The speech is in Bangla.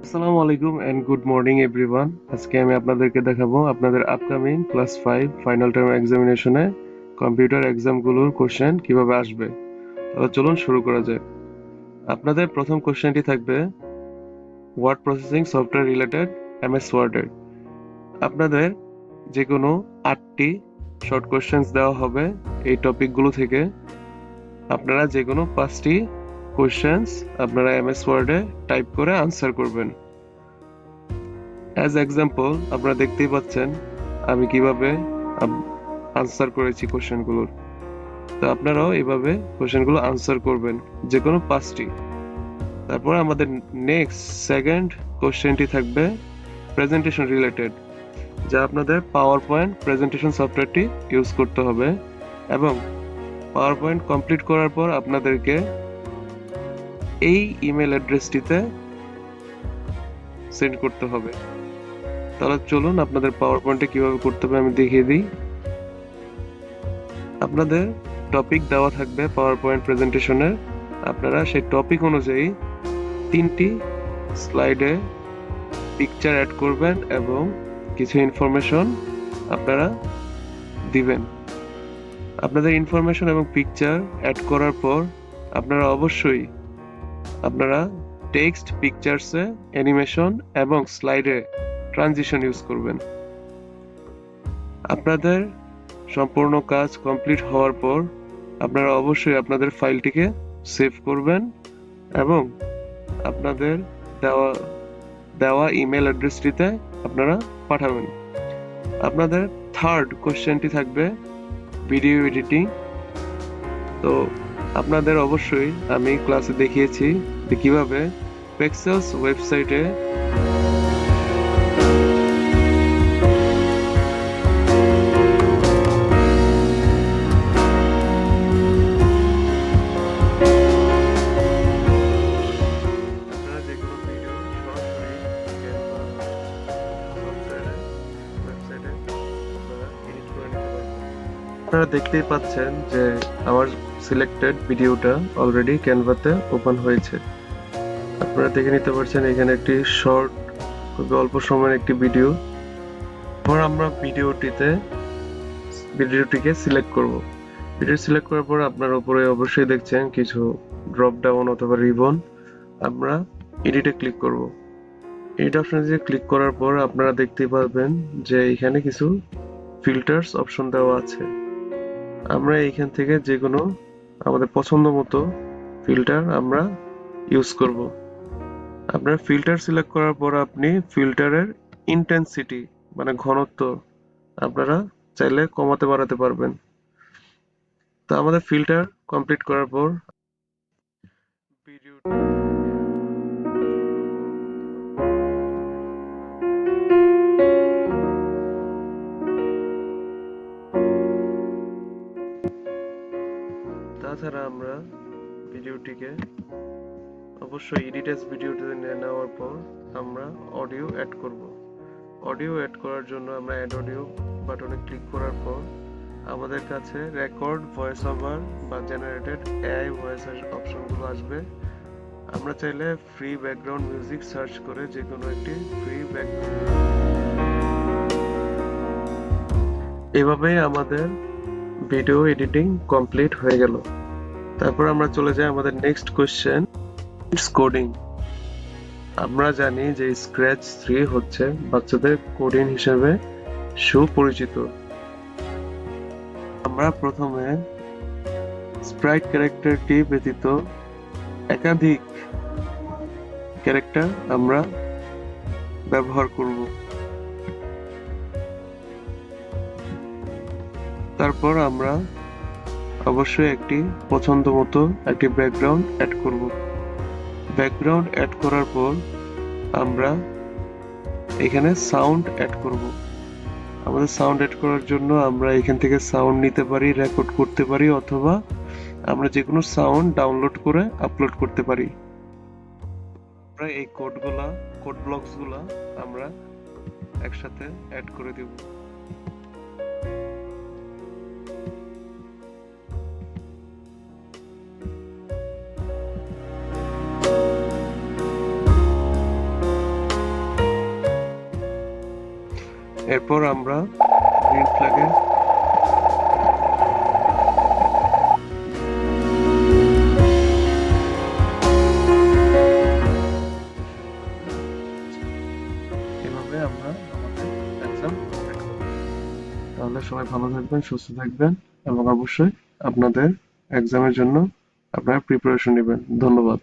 আসসালামু আলাইকুম এন্ড গুড মর্নিং এভরিওয়ান। আজকে আমি আপনাদেরকে দেখাবো আপনাদের আপকামিং ক্লাস 5 ফাইনাল টার্ম এক্সামিনেশনে কম্পিউটার এক্সামগুলোর কোশ্চেন কিভাবে আসবে। তাহলে চলুন শুরু করা যাক। আপনাদের প্রথম কোশ্চেনটি থাকবে word processing software related MS ওয়ার্ডের। আপনাদের যে কোনো 8টি শর্ট কোশ্চেন্স দেওয়া হবে এই টপিকগুলো থেকে। আপনারা যে কোনো 5টি কোশ্চেন্স আপনারা এমএস ওয়ার্ডে টাইপ করে আনসার করবেন। অ্যাজ এক্সাম্পল আপনারা দেখতেই পাচ্ছেন আমি কিভাবে আনসার করেছি কোশ্চেনগুলোর। তো আপনারাও এভাবে কোশ্চেনগুলো আনসার করবেন, যে কোনো 5টি। তারপর আমাদের নেক্সট সেকেন্ড কোশ্চেনটি থাকবে প্রেজেন্টেশন রিলেটেড, যা আপনাদের পাওয়ার পয়েন্ট প্রেজেন্টেশন সফটওয়্যারটি ইউজ করতে হবে এবং পাওয়ার পয়েন্ট কমপ্লিট করার পর আপনাদেরকে এই ইমেল অ্যাড্রেসটিতে সেন্ড করতে হবে। তাহলে চলুন আপনাদের পাওয়ার পয়েন্টে কিভাবে করতে হবে আমি দেখিয়ে দিই। আপনাদের টপিক দেওয়া থাকবে পাওয়ার পয়েন্ট প্রেজেন্টেশনের। আপনারা সেই টপিক অনুযায়ী 3টি স্লাইডে পিকচার অ্যাড করবেন এবং কিছু ইনফরমেশন আপনারা দিবেন। আপনাদের ইনফরমেশন এবং পিকচার অ্যাড করার পর আপনারা অবশ্যই আপনারা টেক্সট, পিকচার্সে অ্যানিমেশন এবং স্লাইডে ট্রানজিশন ইউজ করবেন। আপনাদের সম্পূর্ণ কাজ কমপ্লিট হওয়ার পর আপনারা অবশ্যই আপনাদের ফাইলটিকে সেভ করবেন এবং আপনাদের দেওয়া দেওয়া ইমেল অ্যাড্রেসটিতে আপনারা পাঠাবেন। আপনাদের থার্ড কোশ্চেনটি থাকবে ভিডিও এডিটিং। তো আপনাদের অবশ্যই আমি ক্লাসে দেখিয়েছি যে কিভাবে পেক্সেলস ওয়েবসাইটে আপনারা যে কোনো ভিডিও সরাসরি ক্যানভা সফটওয়্যারে ওয়েবসাইটে আপনারা এডিট করে নিতে পারবেন। আপনারা দেখতেই পাচ্ছেন যে আমার সিলেক্টেড ভিডিওটা অলরেডি ক্যানভাতে ওপেন হয়েছে। আপনারা দেখে নিতে পারছেন এখানে একটি শর্ট, খুবই অল্প সময়ের একটি ভিডিও। এরপর আমরা ভিডিওটিকে সিলেক্ট করব। ভিডিও সিলেক্ট করার পর আপনার উপরে অবশ্যই দেখছেন কিছু ড্রপ ডাউন অথবা রিবন। আমরা এডিটে ক্লিক করব। এডিট অপশনে যে ক্লিক করার পর আপনারা দেখতে পাবেন যে এখানে কিছু ফিল্টার্স অপশন দেওয়া আছে। আমরা এইখান থেকে যে কোনো আমাদের পছন্দ মতো ফিল্টার আমরা ইউজ করব। আপনার ফিল্টার সিলেক্ট করার পর আপনি ফিল্টারের ইন্টেন্সিটি মানে ঘনত্ব আপনারা চাইলে কমাতে বাড়াতে পারবেন। তো আমাদের ফিল্টার কমপ্লিট করার পর ভিডিওটি তাছাড়া আমরা ভিডিওটিকে অবশ্যই এডিটেস ভিডিওতে নেওয়ার পর আমরা অডিও অ্যাড করব। অডিও অ্যাড করার জন্য আমরা অ্যাড অডিও বাটনে ক্লিক করার পর আমাদের কাছে রেকর্ড, ভয়েস ওভার বা জেনারেটেড এআই ভয়েস অপশনগুলো আসবে। আমরা চাইলে ফ্রি ব্যাকগ্রাউন্ড মিউজিক সার্চ করে যে কোনো একটি ফ্রি ব্যাকগ্রাউন্ড, এভাবেই আমাদের ভিডিও এডিটিং কমপ্লিট হয়ে গেল। তারপর আমরা চলে যাই আমাদের নেক্সট কোশ্চেন, কোডিং। আমরা জানি যে স্ক্র্যাচ 3 হচ্ছে বাচ্চাদের কোডিং হিসেবে সুপরিচিত। আমরা প্রথমে স্প্রাইট ক্যারেক্টারটি ব্যতীত একাধিক ক্যারেক্টার আমরা ব্যবহার করব। তারপর আমরা অবশ্যই একটি পছন্দ মতো একটি ব্যাকগ্রাউন্ড অ্যাড করব। ব্যাকগ্রাউন্ড অ্যাড করার পর আমরা এখানে সাউন্ড অ্যাড করব। আমাদের সাউন্ড অ্যাড করার জন্য আমরা এখান থেকে সাউন্ড নিতে পারি, রেকর্ড করতে পারি, অথবা আমরা যে কোনো সাউন্ড ডাউনলোড করে আপলোড করতে পারি। আমরা এই কোড ব্লকসগুলা আমরা একসাথে অ্যাড করে দেব। এরপর আমরা গ্রিন ফ্ল্যাগে এভাবে আমরা আমাদের এক্সাম কমপ্লিট করব। তাহলে সবাই ভালো থাকবেন, সুস্থ থাকবেন এবং অবশ্যই আপনাদের এক্সামের জন্য আপনারা প্রিপারেশন নেবেন। ধন্যবাদ।